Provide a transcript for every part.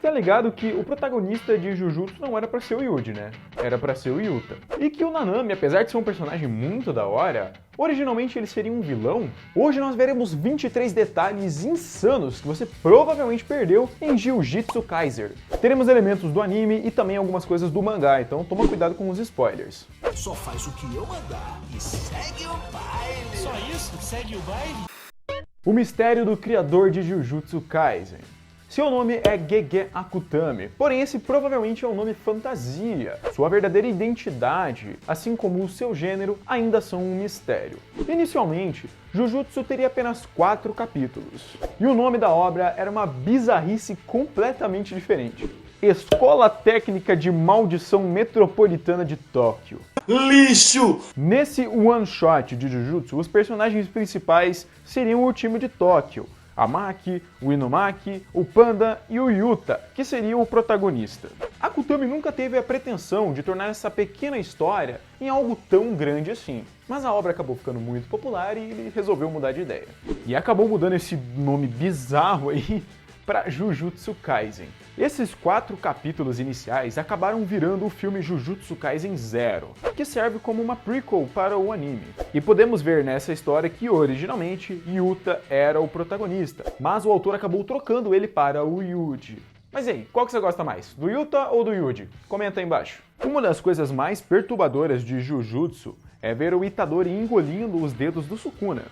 Tá ligado que o protagonista de Jujutsu não era pra ser o Yuji, né? Era pra ser o Yuta. E que o Nanami, apesar de ser um personagem muito da hora, originalmente ele seria um vilão? Hoje nós veremos 23 detalhes insanos que você provavelmente perdeu em Jujutsu Kaisen. Teremos elementos do anime e também algumas coisas do mangá, então toma cuidado com os spoilers. Só faz o que eu mandar e segue o baile. Só isso? Segue o baile? O mistério do criador de Jujutsu Kaisen. Seu nome é Gege Akutami, porém esse provavelmente é um nome fantasia. Sua verdadeira identidade, assim como o seu gênero, ainda são um mistério. Inicialmente, Jujutsu teria apenas 4 capítulos, e o nome da obra era uma bizarrice completamente diferente. Escola Técnica de Maldição Metropolitana de Tóquio. Lixo! Nesse one-shot de Jujutsu, os personagens principais seriam o time de Tóquio, a Maki, o Inumaki, o Panda e o Yuta, que seria o protagonista. Akutami nunca teve a pretensão de tornar essa pequena história em algo tão grande assim, mas a obra acabou ficando muito popular e ele resolveu mudar de ideia. E acabou mudando esse nome bizarro aí para Jujutsu Kaisen. Esses 4 capítulos iniciais acabaram virando o filme Jujutsu Kaisen Zero, que serve como uma prequel para o anime. E podemos ver nessa história que originalmente Yuta era o protagonista, mas o autor acabou trocando ele para o Yuji. Mas e aí, qual que você gosta mais, do Yuta ou do Yuji? Comenta aí embaixo. Uma das coisas mais perturbadoras de Jujutsu é ver o Itadori engolindo os dedos do Sukuna.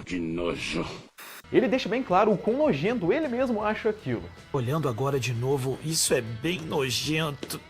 Que nojo. Ele deixa bem claro o quão nojento ele mesmo acha aquilo. Olhando agora de novo, isso é bem nojento.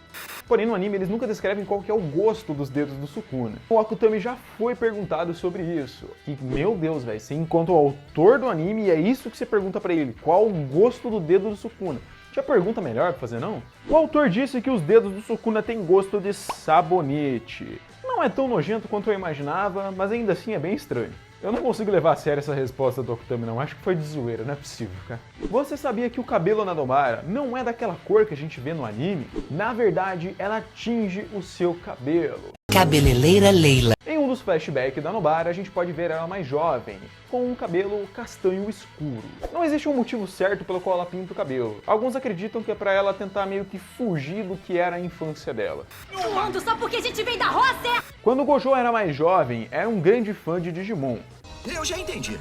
Porém, no anime eles nunca descrevem qual que é o gosto dos dedos do Sukuna. O Akutami já foi perguntado sobre isso. E, meu Deus, velho, você encontra o autor do anime e é isso que você pergunta pra ele. Qual o gosto do dedo do Sukuna? Tinha pergunta melhor pra fazer, não? O autor disse que os dedos do Sukuna têm gosto de sabonete. Não é tão nojento quanto eu imaginava, mas ainda assim é bem estranho. Eu não consigo levar a sério essa resposta do Akutami não, acho que foi de zoeira, não é possível, cara. Você sabia que o cabelo na Nobara não é daquela cor que a gente vê no anime? Na verdade, ela tinge o seu cabelo. Cabeleireira Leila. Em um dos flashbacks da Nobara, a gente pode ver ela mais jovem, com um cabelo castanho escuro. Não existe um motivo certo pelo qual ela pinta o cabelo. Alguns acreditam que é pra ela tentar meio que fugir do que era a infância dela. Zoando só porque a gente vem da roça! Quando o Gojo era mais jovem, era um grande fã de Digimon. Eu já entendi.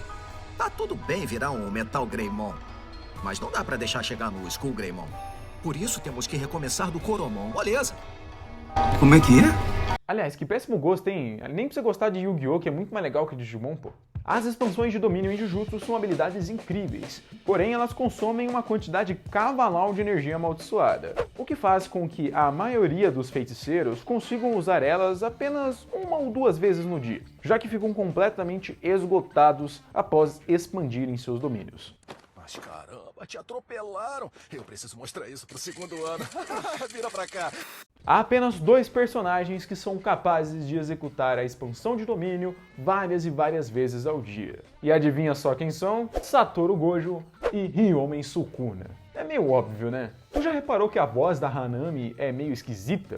Tá tudo bem virar um Metal Greymon, mas não dá pra deixar chegar no Skull Greymon. Por isso temos que recomeçar do Coromon, beleza? Como é que é? Aliás, que péssimo gosto, hein? Nem pra você gostar de Yu-Gi-Oh!, que é muito mais legal que Digimon, pô. As expansões de domínio em Jujutsu são habilidades incríveis, porém elas consomem uma quantidade cavalal de energia amaldiçoada, o que faz com que a maioria dos feiticeiros consigam usar elas apenas 1 ou 2 vezes no dia, já que ficam completamente esgotados após expandirem seus domínios. Mas caramba, te atropelaram. Eu preciso mostrar isso pro 2º ano. Vira pra cá. Há apenas 2 personagens que são capazes de executar a expansão de domínio várias e várias vezes ao dia. E adivinha só quem são? Satoru Gojo e Hyomen Sukuna. É meio óbvio, né? Tu já reparou que a voz da Hanami é meio esquisita?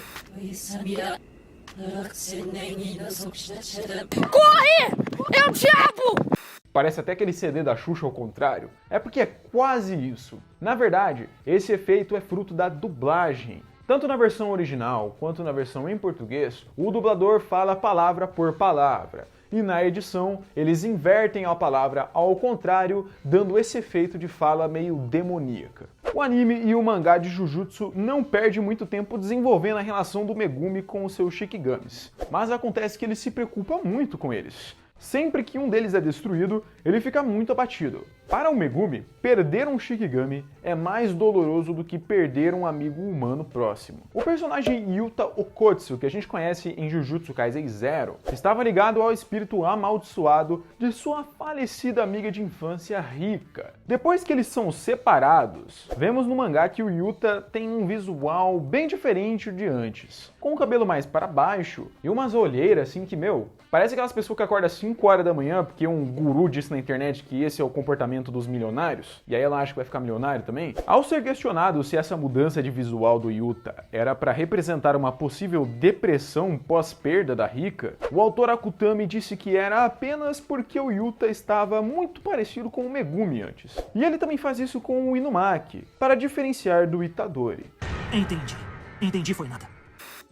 Corre! É o diabo! Parece até aquele CD da Xuxa ao contrário. É porque é quase isso. Na verdade, esse efeito é fruto da dublagem. Tanto na versão original quanto na versão em português, o dublador fala palavra por palavra. E na edição, eles invertem a palavra ao contrário, dando esse efeito de fala meio demoníaca. O anime e o mangá de Jujutsu não perdem muito tempo desenvolvendo a relação do Megumi com os seus Shikigamis. Mas acontece que ele se preocupa muito com eles. Sempre que um deles é destruído, ele fica muito abatido. Para o Megumi, perder um Shikigami é mais doloroso do que perder um amigo humano próximo. O personagem Yuta Okkotsu, que a gente conhece em Jujutsu Kaisen Zero, estava ligado ao espírito amaldiçoado de sua falecida amiga de infância Rika. Depois que eles são separados, vemos no mangá que o Yuta tem um visual bem diferente de antes, com o cabelo mais para baixo e umas olheiras assim que, meu, parece aquelas pessoas que acordam às 5 horas da manhã porque um guru disse na internet que esse é o comportamento casamento dos milionários, e aí ela acha que vai ficar milionário também. Ao ser questionado se essa mudança de visual do Yuta era para representar uma possível depressão pós-perda da Rika, o autor Akutami disse que era apenas porque o Yuta estava muito parecido com o Megumi antes. E ele também faz isso com o Inumaki, para diferenciar do Itadori. Entendi, foi nada.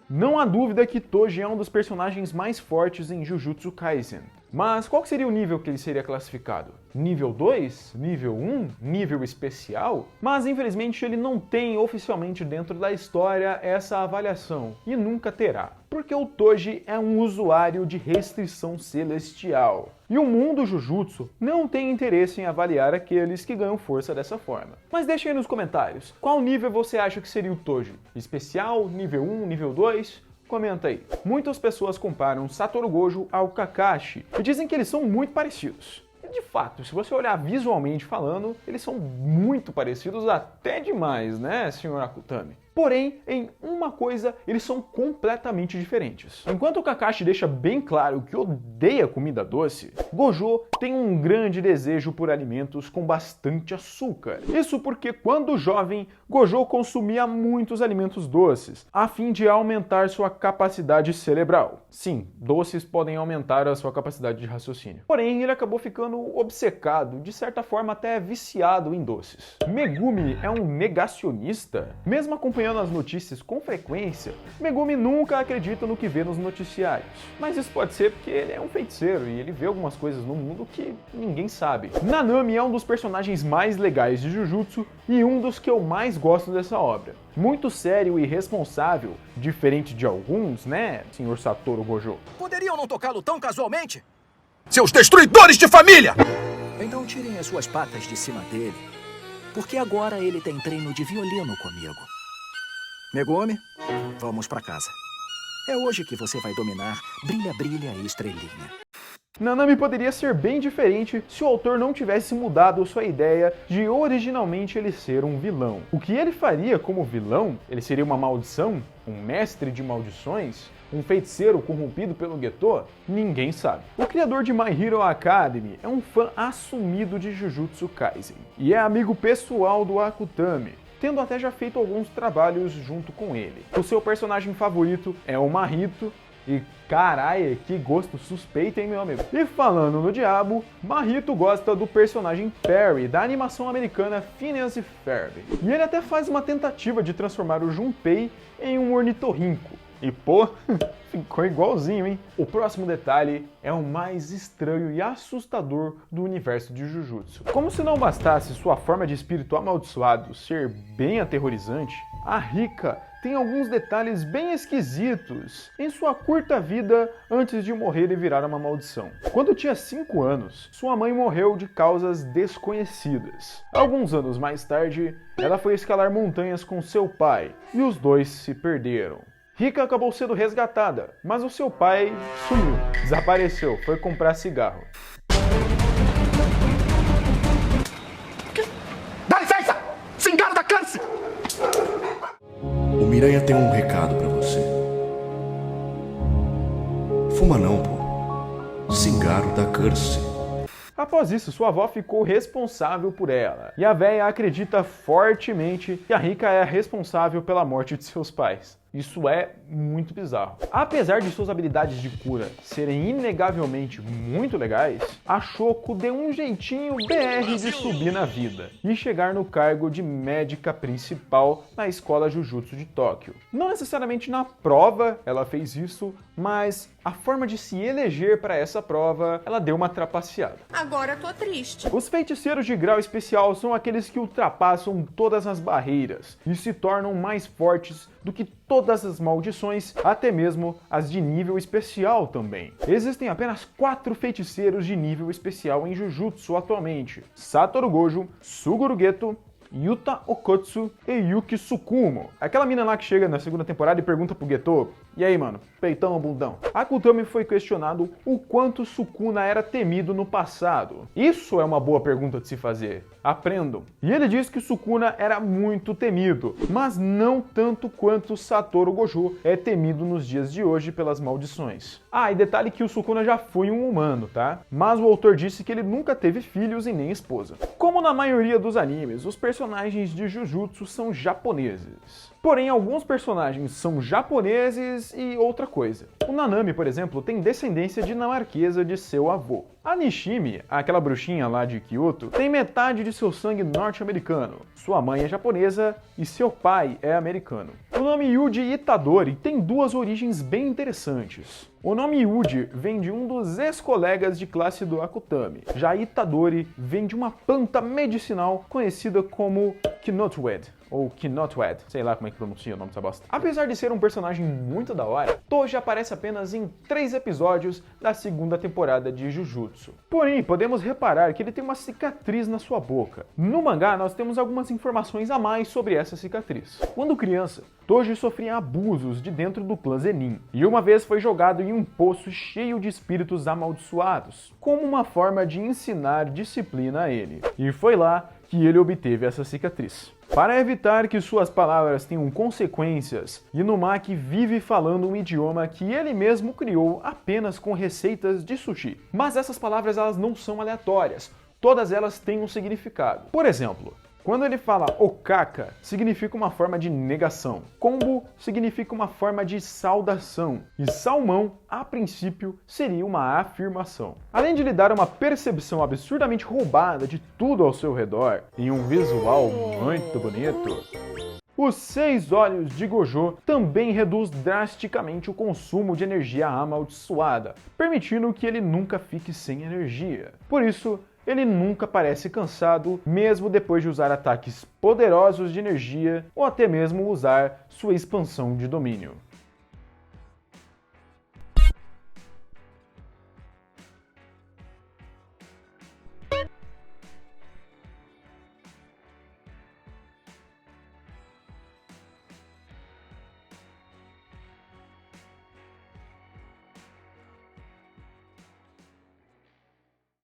Não há dúvida que Toji é um dos personagens mais fortes em Jujutsu Kaisen. Mas qual seria o nível que ele seria classificado? Nível 2? Nível 1? Nível especial? Mas infelizmente ele não tem oficialmente dentro da história essa avaliação, e nunca terá. Porque o Toji é um usuário de restrição celestial. E o mundo Jujutsu não tem interesse em avaliar aqueles que ganham força dessa forma. Mas deixa aí nos comentários, qual nível você acha que seria o Toji? Especial? Nível 1? Nível 2? Comenta aí. Muitas pessoas comparam Satoru Gojo ao Kakashi e dizem que eles são muito parecidos. E de fato, se você olhar visualmente falando, eles são muito parecidos, até demais, né, Sr. Akutami? Porém, em uma coisa, eles são completamente diferentes. Enquanto o Kakashi deixa bem claro que odeia comida doce, Gojo tem um grande desejo por alimentos com bastante açúcar. Isso porque, quando jovem, Gojo consumia muitos alimentos doces, a fim de aumentar sua capacidade cerebral. Sim, doces podem aumentar a sua capacidade de raciocínio. Porém, ele acabou ficando obcecado, de certa forma até viciado em doces. Megumi é um negacionista? Mesmo acompanhando as notícias com frequência, Megumi nunca acredita no que vê nos noticiários. Mas isso pode ser porque ele é um feiticeiro e ele vê algumas coisas no mundo que ninguém sabe. Nanami é um dos personagens mais legais de Jujutsu e um dos que eu mais gosto dessa obra. Muito sério e responsável, diferente de alguns, né, Sr. Satoru Gojo? Poderiam não tocá-lo tão casualmente? Seus destruidores de família! Então tirem as suas patas de cima dele, porque agora ele tem treino de violino comigo. Megumi, vamos pra casa. É hoje que você vai dominar Brilha, Brilha e Estrelinha. Nanami poderia ser bem diferente se o autor não tivesse mudado sua ideia de originalmente ele ser um vilão. O que ele faria como vilão? Ele seria uma maldição? Um mestre de maldições? Um feiticeiro corrompido pelo Geto? Ninguém sabe. O criador de My Hero Academy é um fã assumido de Jujutsu Kaisen e é amigo pessoal do Akutami, tendo até já feito alguns trabalhos junto com ele. O seu personagem favorito é o Mahito, e caralho, que gosto suspeito, hein, meu amigo? E falando no diabo, Mahito gosta do personagem Perry, da animação americana Phineas e Ferb. E ele até faz uma tentativa de transformar o Junpei em um ornitorrinco. E pô, ficou igualzinho, hein? O próximo detalhe é o mais estranho e assustador do universo de Jujutsu. Como se não bastasse sua forma de espírito amaldiçoado ser bem aterrorizante, a Rika tem alguns detalhes bem esquisitos em sua curta vida antes de morrer e virar uma maldição. Quando tinha 5 anos, sua mãe morreu de causas desconhecidas. Alguns anos mais tarde, ela foi escalar montanhas com seu pai e os dois se perderam. Rika acabou sendo resgatada, mas o seu pai sumiu, desapareceu, foi comprar cigarro. Dá licença! Cigarro da câncer! O Miranha tem um recado pra você. Fuma não, pô. Cigarro da Curse. Após isso, sua avó ficou responsável por ela. E a véia acredita fortemente que a Rika é a responsável pela morte de seus pais. Isso é muito bizarro. Apesar de suas habilidades de cura serem inegavelmente muito legais, a Shoko deu um jeitinho BR de subir na vida e chegar no cargo de médica principal na escola Jujutsu de Tóquio. Não necessariamente na prova ela fez isso, mas a forma de se eleger para essa prova, ela deu uma trapaceada. Agora tô triste. Os feiticeiros de grau especial são aqueles que ultrapassam todas as barreiras e se tornam mais fortes do que todas as maldições, até mesmo as de nível especial também. Existem apenas 4 feiticeiros de nível especial em Jujutsu atualmente: Satoru Gojo, Suguru Geto, Yuta Okotsu e Yuki Tsukumo. Aquela mina lá que chega na segunda temporada e pergunta pro Geto: E aí, mano? Peitão ou bundão? Akutami foi questionado o quanto Sukuna era temido no passado. Isso é uma boa pergunta de se fazer. Aprendam. E ele diz que Sukuna era muito temido, mas não tanto quanto Satoru Gojo é temido nos dias de hoje pelas maldições. Ah, e detalhe que o Sukuna já foi um humano, tá? Mas o autor disse que ele nunca teve filhos e nem esposa. Como na maioria dos animes, os personagens de Jujutsu são japoneses. Porém, alguns personagens são japoneses e outra coisa. O Nanami, por exemplo, tem descendência dinamarquesa de seu avô. A Nishimi, aquela bruxinha lá de Kyoto, tem metade de seu sangue norte-americano. Sua mãe é japonesa e seu pai é americano. O nome Yuji Itadori tem duas origens bem interessantes. O nome Yuji vem de um dos ex-colegas de classe do Akutami. Já Itadori vem de uma planta medicinal conhecida como Knotweed, ou Knotweed, sei lá como é que pronuncia o nome dessa bosta. Apesar de ser um personagem muito da hora, Toji aparece apenas em 3 episódios da segunda temporada de Jujutsu. Porém, podemos reparar que ele tem uma cicatriz na sua boca. No mangá, nós temos algumas informações a mais sobre essa cicatriz. Quando criança, Toji sofria abusos de dentro do clã Zenin, e uma vez foi jogado em um poço cheio de espíritos amaldiçoados, como uma forma de ensinar disciplina a ele. E foi lá que ele obteve essa cicatriz. Para evitar que suas palavras tenham consequências, Inumaki vive falando um idioma que ele mesmo criou apenas com receitas de sushi. Mas essas palavras elas não são aleatórias, todas elas têm um significado. Por exemplo, quando ele fala okaka, significa uma forma de negação. Kombu significa uma forma de saudação. E salmão, a princípio, seria uma afirmação. Além de lhe dar uma percepção absurdamente roubada de tudo ao seu redor, em um visual muito bonito, os 6 olhos de Gojo também reduz drasticamente o consumo de energia amaldiçoada, permitindo que ele nunca fique sem energia. Por isso, ele nunca parece cansado, mesmo depois de usar ataques poderosos de energia ou até mesmo usar sua expansão de domínio.